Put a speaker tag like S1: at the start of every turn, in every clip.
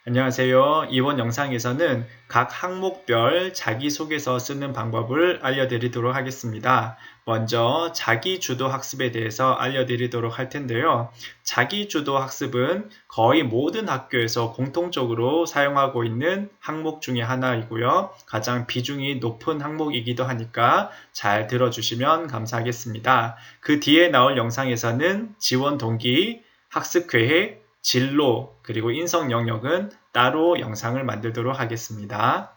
S1: 안녕하세요. 이번 영상에서는 각 항목별 자기소개서 쓰는 방법을 알려드리도록 하겠습니다. 먼저 자기주도 학습에 대해서 알려드리도록 할 텐데요. 자기주도 학습은 거의 모든 학교에서 공통적으로 사용하고 있는 항목 중에 하나이고요. 가장 비중이 높은 항목이기도 하니까 잘 들어주시면 감사하겠습니다. 그 뒤에 나올 영상에서는 지원 동기, 학습 계획, 진로, 그리고 인성 영역은 따로 영상을 만들도록 하겠습니다.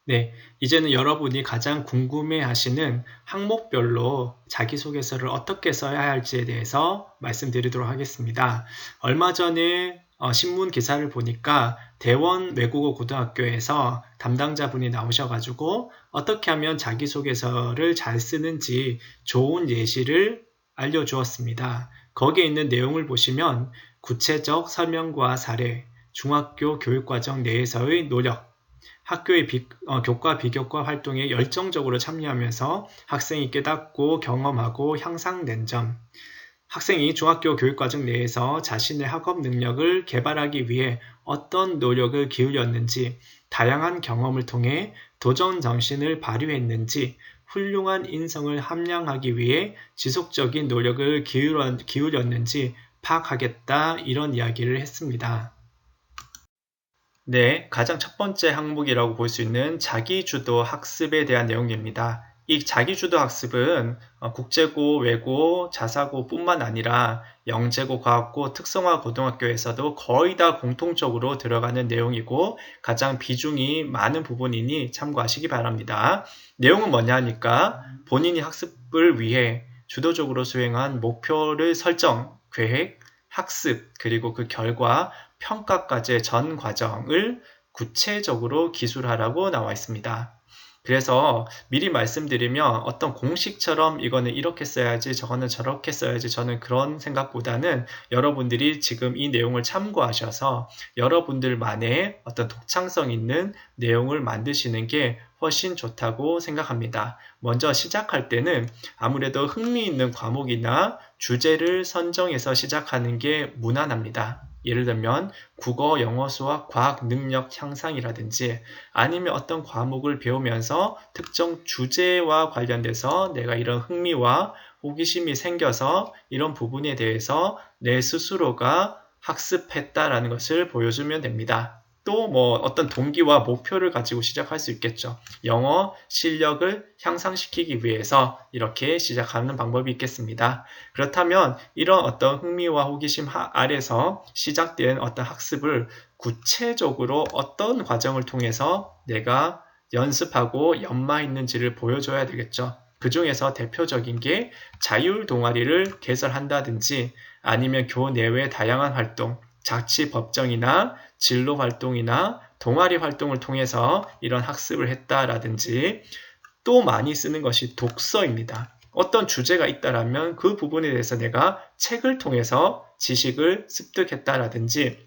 S1: 네, 이제는 여러분이 가장 궁금해 하시는 항목별로 자기소개서를 어떻게 써야 할지에 대해서 말씀드리도록 하겠습니다. 얼마 전에 신문 기사를 보니까 대원 외국어 고등학교에서 담당자분이 나오셔가지고 어떻게 하면 자기소개서를 잘 쓰는지 좋은 예시를 알려주었습니다. 거기에 있는 내용을 보시면 구체적 설명과 사례, 중학교 교육과정 내에서의 노력, 학교의 교과 비교과 활동에 열정적으로 참여하면서 학생이 깨닫고 경험하고 향상된 점, 학생이 중학교 교육과정 내에서 자신의 학업 능력을 개발하기 위해 어떤 노력을 기울였는지, 다양한 경험을 통해 도전 정신을 발휘했는지, 훌륭한 인성을 함양하기 위해 지속적인 노력을 기울였는지 파악하겠다, 이런 이야기를 했습니다. 네, 가장 첫 번째 항목이라고 볼 수 있는 자기주도 학습에 대한 내용입니다. 이 자기주도 학습은 국제고, 외고, 자사고 뿐만 아니라 영재고, 과학고, 특성화 고등학교에서도 거의 다 공통적으로 들어가는 내용이고 가장 비중이 많은 부분이니 참고하시기 바랍니다. 내용은 뭐냐 하니까 본인이 학습을 위해 주도적으로 수행한 목표를 설정, 계획, 학습, 그리고 그 결과, 평가까지의 전 과정을 구체적으로 기술하라고 나와 있습니다. 그래서 미리 말씀드리면 어떤 공식처럼 이거는 이렇게 써야지 저거는 저렇게 써야지 저는 그런 생각보다는 여러분들이 지금 이 내용을 참고하셔서 여러분들만의 어떤 독창성 있는 내용을 만드시는 게 훨씬 좋다고 생각합니다. 먼저 시작할 때는 아무래도 흥미있는 과목이나 주제를 선정해서 시작하는 게 무난합니다. 예를 들면 국어, 영어, 수학, 과학 능력 향상이라든지 아니면 어떤 과목을 배우면서 특정 주제와 관련돼서 내가 이런 흥미와 호기심이 생겨서 이런 부분에 대해서 내 스스로가 학습했다라는 것을 보여주면 됩니다. 또 어떤 동기와 목표를 가지고 시작할 수 있겠죠. 영어 실력을 향상시키기 위해서 이렇게 시작하는 방법이 있겠습니다. 그렇다면 이런 어떤 흥미와 호기심 아래서 시작된 어떤 학습을 구체적으로 어떤 과정을 통해서 내가 연습하고 연마했는지를 보여줘야 되겠죠. 그 중에서 대표적인 게 자율 동아리를 개설한다든지 아니면 교내외 다양한 활동, 자치 법정이나 진로 활동이나 동아리 활동을 통해서 이런 학습을 했다라든지 또 많이 쓰는 것이 독서입니다. 어떤 주제가 있다라면 그 부분에 대해서 내가 책을 통해서 지식을 습득했다라든지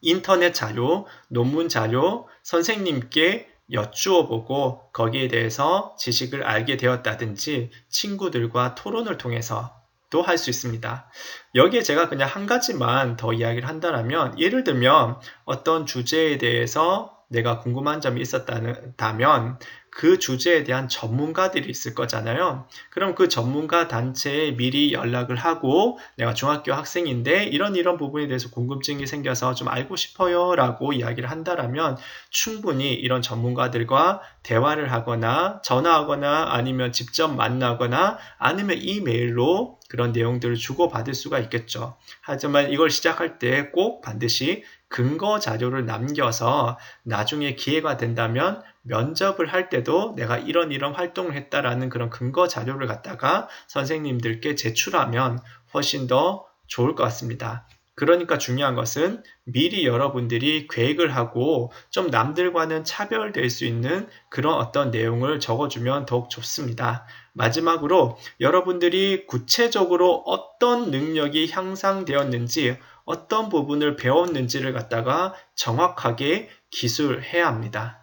S1: 인터넷 자료, 논문 자료, 선생님께 여쭈어 보고 거기에 대해서 지식을 알게 되었다든지 친구들과 토론을 통해서 도 할 수 있습니다. 여기에 제가 그냥 한 가지만 더 이야기를 한다면 예를 들면 어떤 주제에 대해서 내가 궁금한 점이 있었다면 그 주제에 대한 전문가들이 있을 거잖아요. 그럼 그 전문가 단체에 미리 연락을 하고 내가 중학교 학생인데 이런 부분에 대해서 궁금증이 생겨서 좀 알고 싶어요 라고 이야기를 한다면 충분히 이런 전문가들과 대화를 하거나 전화하거나 아니면 직접 만나거나 아니면 이메일로 그런 내용들을 주고받을 수가 있겠죠. 하지만 이걸 시작할 때 꼭 반드시 근거 자료를 남겨서 나중에 기회가 된다면 면접을 할 때도 내가 이런 활동을 했다라는 그런 근거 자료를 갖다가 선생님들께 제출하면 훨씬 더 좋을 것 같습니다. 그러니까 중요한 것은 미리 여러분들이 계획을 하고 좀 남들과는 차별될 수 있는 그런 어떤 내용을 적어주면 더욱 좋습니다. 마지막으로 여러분들이 구체적으로 어떤 능력이 향상되었는지 어떤 부분을 배웠는지를 갖다가 정확하게 기술해야 합니다.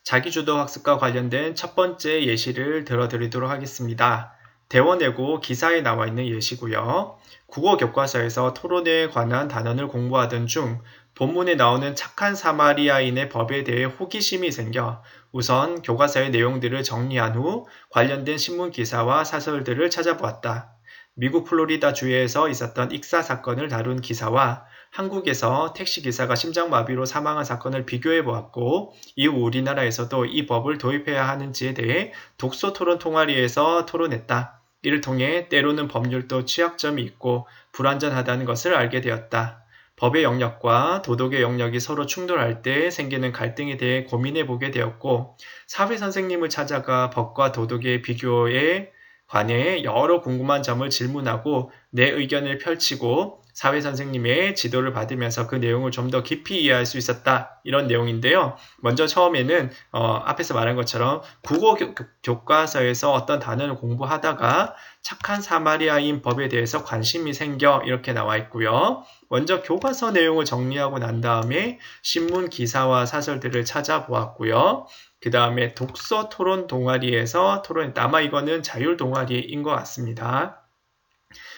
S1: 자기주도 학습과 관련된 첫 번째 예시를 들어드리도록 하겠습니다. 대원외고 기사에 나와 있는 예시고요. 국어 교과서에서 토론에 관한 단원을 공부하던 중 본문에 나오는 착한 사마리아인의 법에 대해 호기심이 생겨 우선 교과서의 내용들을 정리한 후 관련된 신문 기사와 사설들을 찾아보았다. 미국 플로리다 주에서 있었던 익사 사건을 다룬 기사와 한국에서 택시기사가 심장마비로 사망한 사건을 비교해 보았고, 이후 우리나라에서도 이 법을 도입해야 하는지에 대해 독서 토론 동아리에서 토론했다. 이를 통해 때로는 법률도 취약점이 있고 불완전하다는 것을 알게 되었다. 법의 영역과 도덕의 영역이 서로 충돌할 때 생기는 갈등에 대해 고민해 보게 되었고, 사회 선생님을 찾아가 법과 도덕의 비교에 관해 여러 궁금한 점을 질문하고 내 의견을 펼치고 사회 선생님의 지도를 받으면서 그 내용을 좀 더 깊이 이해할 수 있었다. 이런 내용인데요. 먼저 처음에는 앞에서 말한 것처럼 국어 교과서에서 어떤 단어를 공부하다가 착한 사마리아인 법에 대해서 관심이 생겨 이렇게 나와 있고요. 먼저 교과서 내용을 정리하고 난 다음에 신문 기사와 사설들을 찾아보았고요. 그 다음에 독서 토론 동아리에서 토론했다. 아마 이거는 자율 동아리인 것 같습니다.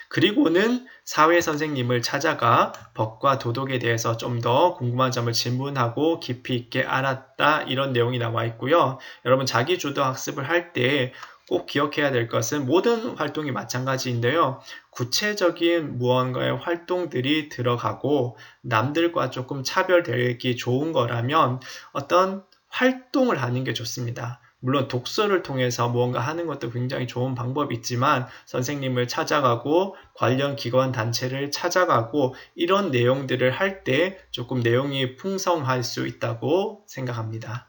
S1: 그리고는 사회 선생님을 찾아가 법과 도덕에 대해서 좀 더 궁금한 점을 질문하고 깊이 있게 알았다. 이런 내용이 나와 있고요. 여러분 자기 주도 학습을 할 때 꼭 기억해야 될 것은 모든 활동이 마찬가지인데요. 구체적인 무언가의 활동들이 들어가고 남들과 조금 차별되기 좋은 거라면 어떤 활동을 하는 게 좋습니다. 물론 독서를 통해서 무언가 하는 것도 굉장히 좋은 방법이 있지만 선생님을 찾아가고 관련 기관 단체를 찾아가고 이런 내용들을 할 때 조금 내용이 풍성할 수 있다고 생각합니다.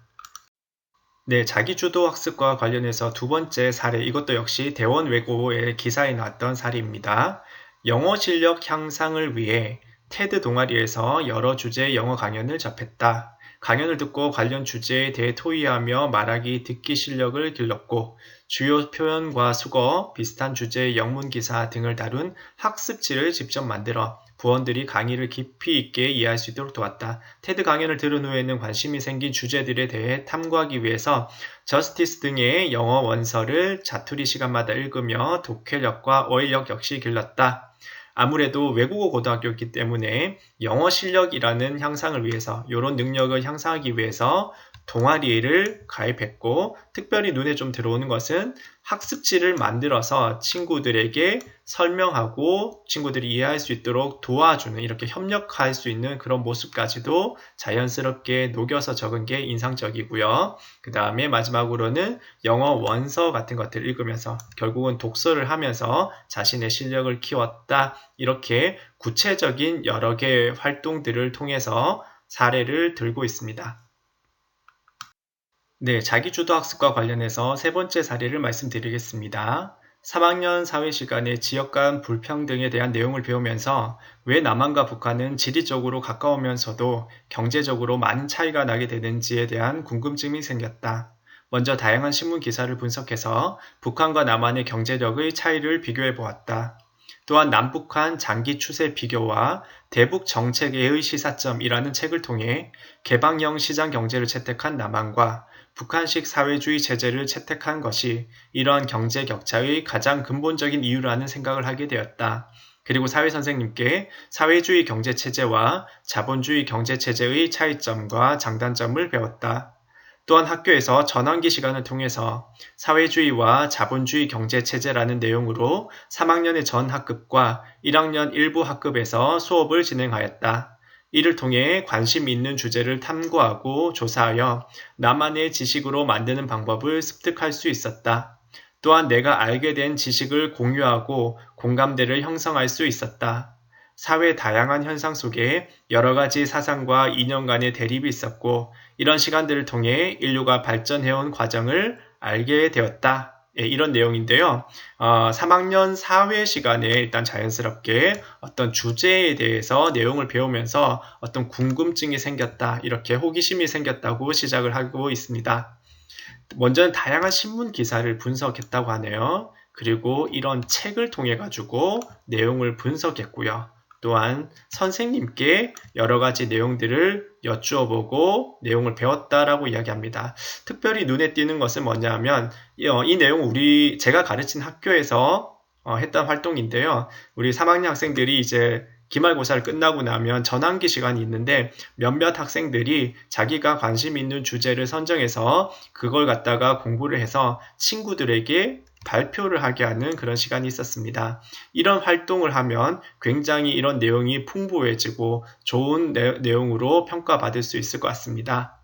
S1: 네, 자기주도 학습과 관련해서 두 번째 사례, 이것도 역시 대원외고의 기사에 나왔던 사례입니다. 영어 실력 향상을 위해 테드 동아리에서 여러 주제의 영어 강연을 접했다. 강연을 듣고 관련 주제에 대해 토의하며 말하기, 듣기 실력을 길렀고 주요 표현과 수거, 비슷한 주제의 영문 기사 등을 다룬 학습지를 직접 만들어 부원들이 강의를 깊이 있게 이해할 수 있도록 도왔다. 테드 강연을 들은 후에는 관심이 생긴 주제들에 대해 탐구하기 위해서 저스티스 등의 영어 원서를 자투리 시간마다 읽으며 독해력과 어휘력 역시 길렀다. 아무래도 외국어 고등학교이기 때문에 영어 실력이라는 향상을 위해서 이런 능력을 향상하기 위해서 동아리를 가입했고 특별히 눈에 좀 들어오는 것은 학습지를 만들어서 친구들에게 설명하고 친구들이 이해할 수 있도록 도와주는 이렇게 협력할 수 있는 그런 모습까지도 자연스럽게 녹여서 적은 게 인상적이고요. 그 다음에 마지막으로는 영어 원서 같은 것들을 읽으면서 결국은 독서를 하면서 자신의 실력을 키웠다. 이렇게 구체적인 여러 개의 활동들을 통해서 사례를 들고 있습니다. 네, 자기주도 학습과 관련해서 세 번째 사례를 말씀드리겠습니다. 3학년 사회시간에 지역 간 불평등에 대한 내용을 배우면서 왜 남한과 북한은 지리적으로 가까우면서도 경제적으로 많은 차이가 나게 되는지에 대한 궁금증이 생겼다. 먼저 다양한 신문 기사를 분석해서 북한과 남한의 경제력의 차이를 비교해 보았다. 또한 남북한 장기 추세 비교와 대북 정책의 시사점이라는 책을 통해 개방형 시장 경제를 채택한 남한과 북한식 사회주의 체제를 채택한 것이 이러한 경제 격차의 가장 근본적인 이유라는 생각을 하게 되었다. 그리고 사회 선생님께 사회주의 경제 체제와 자본주의 경제 체제의 차이점과 장단점을 배웠다. 또한 학교에서 전환기 시간을 통해서 사회주의와 자본주의 경제체제라는 내용으로 3학년의 전 학급과 1학년 일부 학급에서 수업을 진행하였다. 이를 통해 관심 있는 주제를 탐구하고 조사하여 나만의 지식으로 만드는 방법을 습득할 수 있었다. 또한 내가 알게 된 지식을 공유하고 공감대를 형성할 수 있었다. 사회 다양한 현상 속에 여러 가지 사상과 이념 간의 대립이 있었고 이런 시간들을 통해 인류가 발전해온 과정을 알게 되었다. 이런 내용인데요. 3학년 사회 시간에 일단 자연스럽게 어떤 주제에 대해서 내용을 배우면서 어떤 궁금증이 생겼다. 이렇게 호기심이 생겼다고 시작을 하고 있습니다. 먼저는 다양한 신문 기사를 분석했다고 하네요. 그리고 이런 책을 통해 가지고 내용을 분석했고요. 또한 선생님께 여러 가지 내용들을 여쭈어 보고 내용을 배웠다라고 이야기합니다. 특별히 눈에 띄는 것은 뭐냐면 이 내용 제가 가르친 학교에서 했던 활동인데요. 우리 3학년 학생들이 이제 기말고사를 끝나고 나면 전환기 시간이 있는데 몇몇 학생들이 자기가 관심 있는 주제를 선정해서 그걸 갖다가 공부를 해서 친구들에게 발표를 하게 하는 그런 시간이 있었습니다. 이런 활동을 하면 굉장히 이런 내용이 풍부해지고 좋은 내용으로 평가받을 수 있을 것 같습니다.